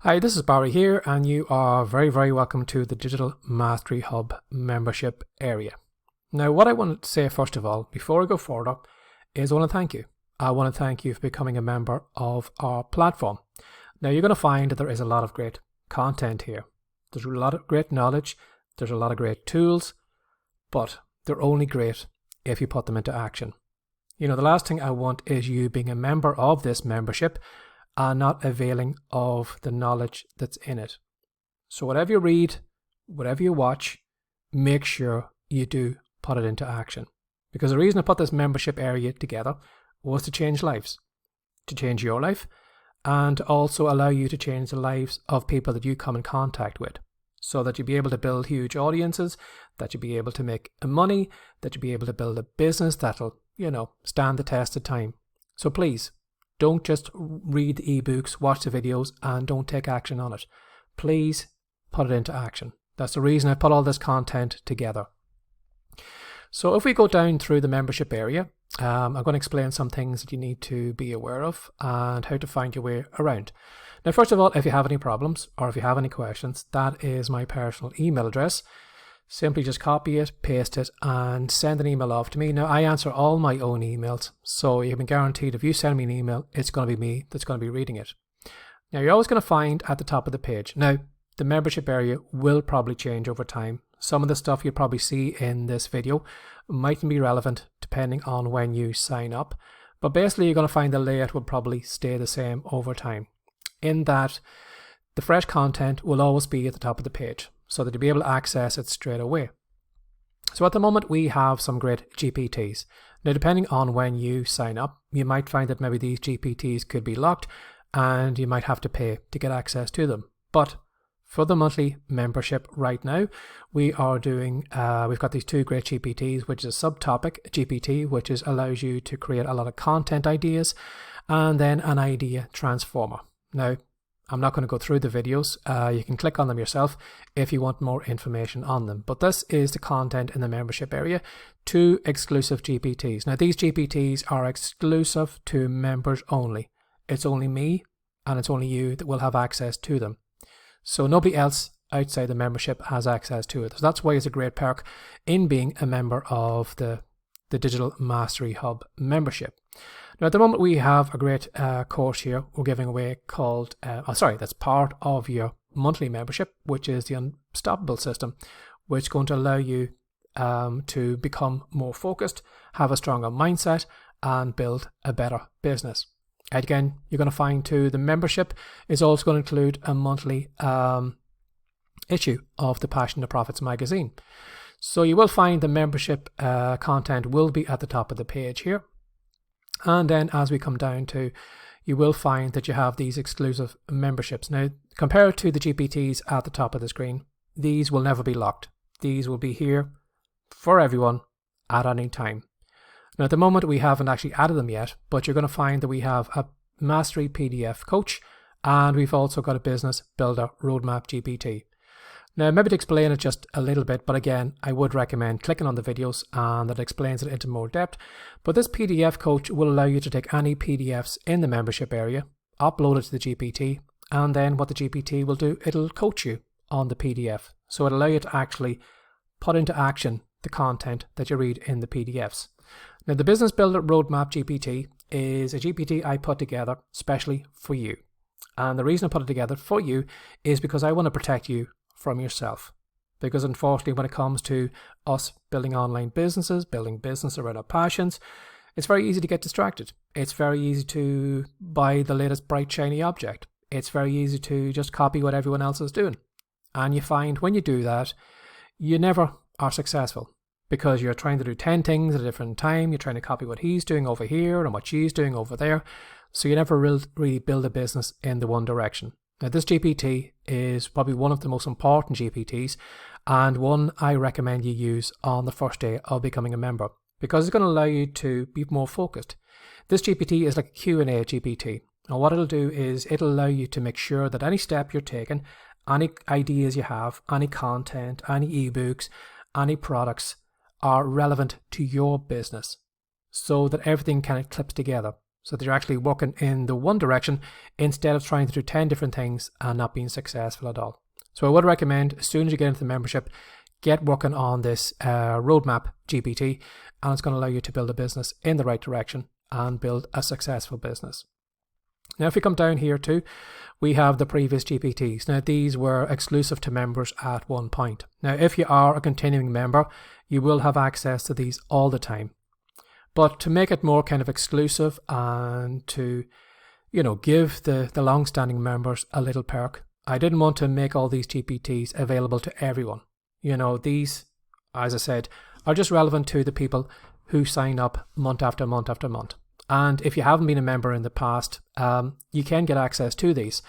Hi, this is Barry here, and you are very welcome to the Digital Mastery Hub membership area. Now, what I want to say first of all, before I go further, is I want to thank you. I want to thank you for becoming a member of our platform. Now, you're going to find that there is a lot of great content here. There's a lot of great knowledge, there's a lot of great tools, but they're only great if you put them into action. You know, the last thing I want is you being a member of this membership and not availing of the knowledge that's in it. So whatever you read, whatever you watch, make sure you do put it into action. Because the reason I put this membership area together was to change lives, to change your life, and also allow you to change the lives of people that you come in contact with, so that you'll be able to build huge audiences, that you'll be able to make money, that you'll be able to build a business that'll, stand the test of time. So please, don't just read the ebooks, watch the videos, and don't take action on it. Please put it into action. That's the reason I put all this content together. So if we go down through the membership area, I'm going to explain some things that you need to be aware of and how to find your way around. Now, first of all, if you have any problems or if you have any questions, that is my personal email address. Simply just copy it, paste it, and send an email off to me. Now, I answer all my own emails, so you can be guaranteed if you send me an email, it's going to be me that's going to be reading it. Now, you're always going to find at the top of the page. Now, the membership area will probably change over time. Some of the stuff you'll probably see in this video mightn't be relevant depending on when you sign up, but basically you're going to find the layout will probably stay the same over time, in that the fresh content will always be at the top of the page, so that you'll be able to access it straight away. So at the moment we have some great GPTs. Now, depending on when you sign up, you might find that maybe these GPTs could be locked and you might have to pay to get access to them. But for the monthly membership right now, we are doing, we've got these two great GPTs, which is a subtopic GPT, which allows you to create a lot of content ideas, and then an idea transformer. Now, I'm not going to go through the videos. You can click on them yourself if you want more information on them. But this is the content in the membership area, 2 exclusive GPTs. Now, these GPTs are exclusive to members only. It's only me and it's only you that will have access to them. So nobody else outside the membership has access to it. So that's why it's a great perk in being a member of the Digital Mastery Hub membership. Now, at the moment, we have a great course here we're giving away called, that's part of your monthly membership, which is the Unstoppable System, which is going to allow you to become more focused, have a stronger mindset, and build a better business. Again, you're going to find too, the membership is also going to include a monthly issue of the Passion to Profits magazine. So you will find the membership content will be at the top of the page here. And then as we come down to, you will find that you have these exclusive memberships. Now, compared to the GPTs at the top of the screen, these will never be locked. These will be here for everyone at any time. Now, at the moment, we haven't actually added them yet, but you're going to find that we have a Mastery PDF coach, and we've also got a Business Builder Roadmap GPT. Now, maybe to explain it just a little bit, but again, I would recommend clicking on the videos and that explains it into more depth. But this PDF coach will allow you to take any PDFs in the membership area, upload it to the GPT, and then what the GPT will do, it'll coach you on the PDF. So it'll allow you to actually put into action the content that you read in the PDFs. Now, the Business Builder Roadmap GPT is a GPT I put together specially for you. And the reason I put it together for you is because I want to protect you from yourself. Because unfortunately, when it comes to us building online businesses, building business around our passions, it's very easy to get distracted. It's very easy to buy the latest bright shiny object. It's very easy to just copy what everyone else is doing. And you find when you do that, you never are successful, because you're trying to do 10 things at a different time. You're trying to copy what he's doing over here and what she's doing over there. So you never really build a business in the one direction. Now, this GPT is probably one of the most important GPTs, and one I recommend you use on the first day of becoming a member, because it's going to allow you to be more focused. This GPT is like a Q&A GPT. And what it'll do is it'll allow you to make sure that any step you're taking, any ideas you have, any content, any ebooks, any products are relevant to your business, so that everything kind of clips together. so that you're actually working in the one direction instead of trying to do 10 different things and not being successful at all. So I would recommend, as soon as you get into the membership, get working on this roadmap GPT, and it's going to allow you to build a business in the right direction and build a successful business. Now, if we come down here too, we have the previous GPTs. Now, these were exclusive to members at one point. Now, if you are a continuing member, you will have access to these all the time. But to make it more kind of exclusive and to, give the long-standing members a little perk, I didn't want to make all these GPTs available to everyone. These, as I said, are just relevant to the people who sign up month after month after month. And if you haven't been a member in the past, you can get access to these.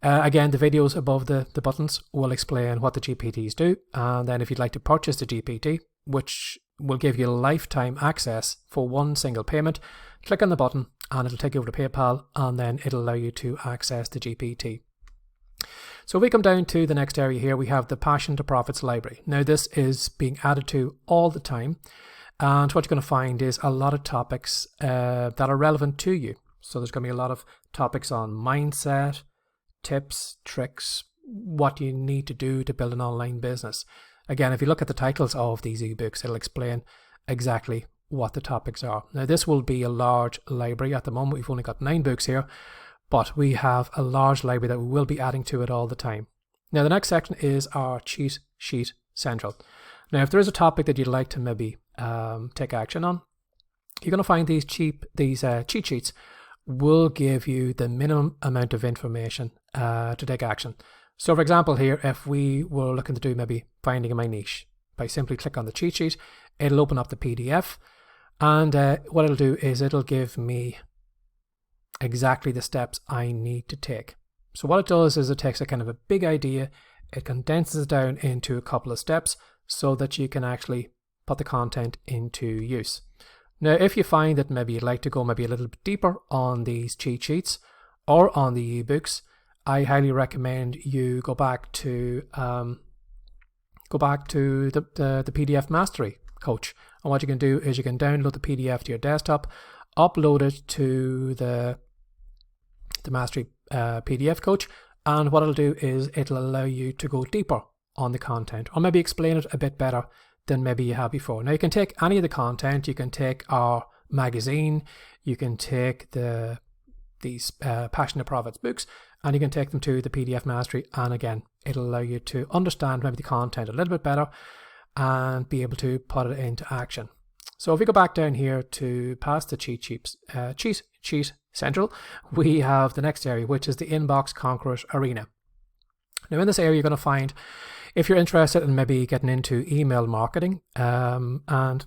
Again, the videos above the buttons will explain what the GPTs do. And then if you'd like to purchase the GPT, which will give you lifetime access for one single payment, click on the button and it'll take you over to PayPal, and then it'll allow you to access the GPT. So if we come down to the next area here, we have the Passion to Profits library. Now, this is being added to all the time. And what you're going to find is a lot of topics that are relevant to you. So there's going to be a lot of topics on mindset, tips, tricks, what you need to do to build an online business. Again, if you look at the titles of these ebooks, it'll explain exactly what the topics are. Now, this will be a large library. At the moment, we've only got 9 books here, but we have a large library that we will be adding to it all the time. Now, the next section is our Cheat Sheet Central. Now, if there is a topic that you'd like to maybe take action on, you're going to find these cheat sheets will give you the minimum amount of information to take action. So for example here, if we were looking to do maybe finding my niche, by simply click on the cheat sheet, it'll open up the PDF, and what it'll do is it'll give me exactly the steps I need to take. So what it does is it takes a kind of a big idea, it condenses it down into a couple of steps so that you can actually put the content into use. Now, if you find that maybe you'd like to go maybe a little bit deeper on these cheat sheets or on the ebooks, I highly recommend you go back to the PDF Mastery Coach. And what you can do is you can download the PDF to your desktop, upload it to the Mastery PDF Coach, and what it'll do is it'll allow you to go deeper on the content, or maybe explain it a bit better than maybe you have before. Now, you can take any of the content. You can take our magazine, you can take these Passion to Profits books, and you can take them to the PDF Mastery, and again, it'll allow you to understand maybe the content a little bit better and be able to put it into action. So if we go back down here to past the Cheat Sheet Central, we have the next area, which is the Inbox Conquerors Arena. Now, in this area, you're going to find, if you're interested in maybe getting into email marketing and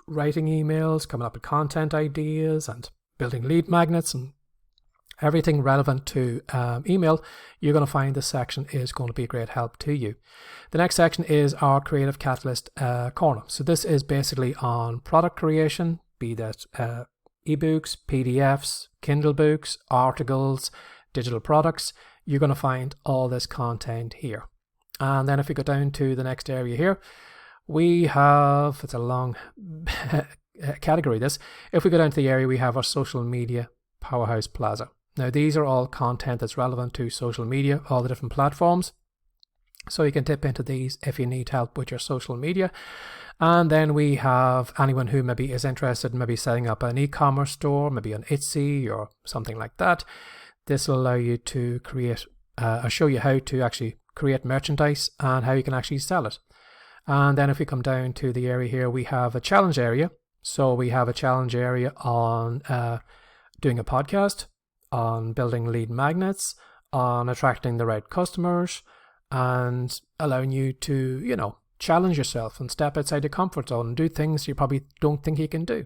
writing emails, coming up with content ideas and building lead magnets and everything relevant to email, you're going to find this section is going to be a great help to you. The next section is our Creative Catalyst corner. So this is basically on product creation, be that ebooks, PDFs, Kindle books, articles, digital products. You're going to find all this content here. And then if we go down to the next area here, we have, it's a long category this. If we go down to the area, we have our Social Media Powerhouse Plaza. Now, these are all content that's relevant to social media, all the different platforms. So you can dip into these if you need help with your social media. And then we have anyone who maybe is interested in maybe setting up an e-commerce store, maybe on Etsy or something like that. This will allow you to create, show you how to actually create merchandise and how you can actually sell it. And then if we come down to the area here, we have a challenge area. So we have a challenge area on doing a podcast, on building lead magnets, on attracting the right customers, and allowing you to, challenge yourself and step outside your comfort zone and do things you probably don't think you can do.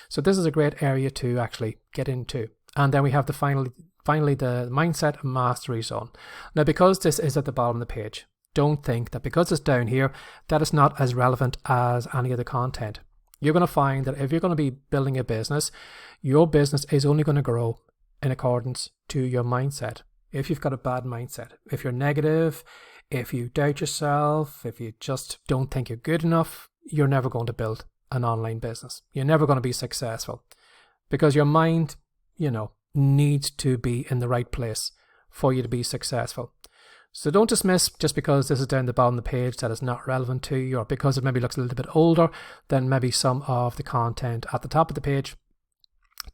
So this is a great area to actually get into. And then we have the finally the Mindset Mastery Zone. Now, because this is at the bottom of the page, don't think that because it's down here that it's not as relevant as any other content. You're going to find that if you're going to be building a business, your business is only going to grow in accordance to your mindset. If you've got a bad mindset, if you're negative, if you doubt yourself, if you just don't think you're good enough, you're never going to build an online business. You're never going to be successful because your mind needs to be in the right place for you to be successful. So don't dismiss just because this is down the bottom of the page that is not relevant to you, or because it maybe looks a little bit older than maybe some of the content at the top of the page.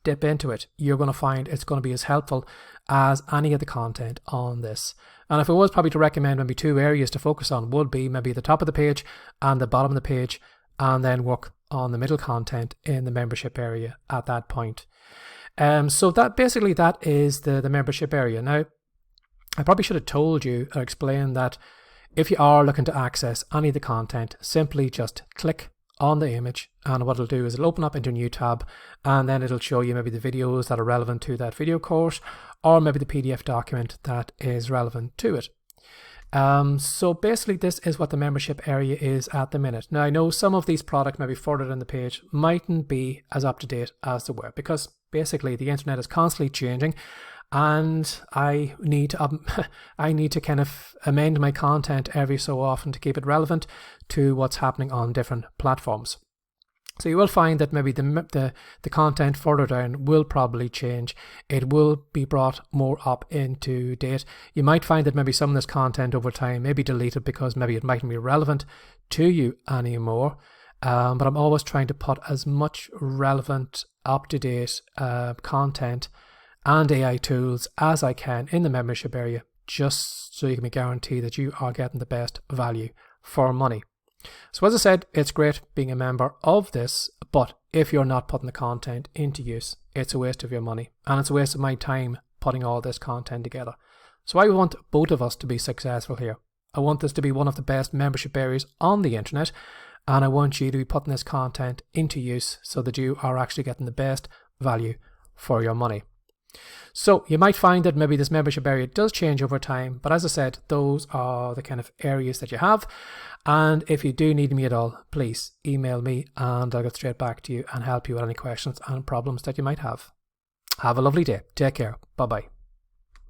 Dip into it. You're going to find it's going to be as helpful as any of the content on this. And if it was probably to recommend maybe 2 areas to focus on, would be maybe the top of the page and the bottom of the page, and then work on the middle content in the membership area at that point. So that basically that is the membership area. Now, I probably should have told you or explained that if you are looking to access any of the content, simply just click on the image, and what it'll do is it'll open up into a new tab, and then it'll show you maybe the videos that are relevant to that video course, or maybe the PDF document that is relevant to it. So basically this is what the membership area is at the minute. Now, I know some of these products maybe further down the page mightn't be as up to date as they were, because basically the internet is constantly changing, and I need to kind of amend my content every so often to keep it relevant to what's happening on different platforms. So you will find that maybe the content further down will probably change. It will be brought more up into date. You might find that maybe some of this content over time may be deleted because maybe it mightn't be relevant to you anymore. But I'm always trying to put as much relevant, up-to-date content and AI tools as I can in the membership area, just so you can be guaranteed that you are getting the best value for money. So as I said, it's great being a member of this, but if you're not putting the content into use, it's a waste of your money, and it's a waste of my time putting all this content together. So I want both of us to be successful here. I want this to be one of the best membership areas on the internet, and I want you to be putting this content into use so that you are actually getting the best value for your money. So you might find that maybe this membership area does change over time, but as I said, those are the kind of areas that you have. And if you do need me at all, please email me and I'll get straight back to you and help you with any questions and problems that you might have. Have a lovely day. Take care. Bye-bye.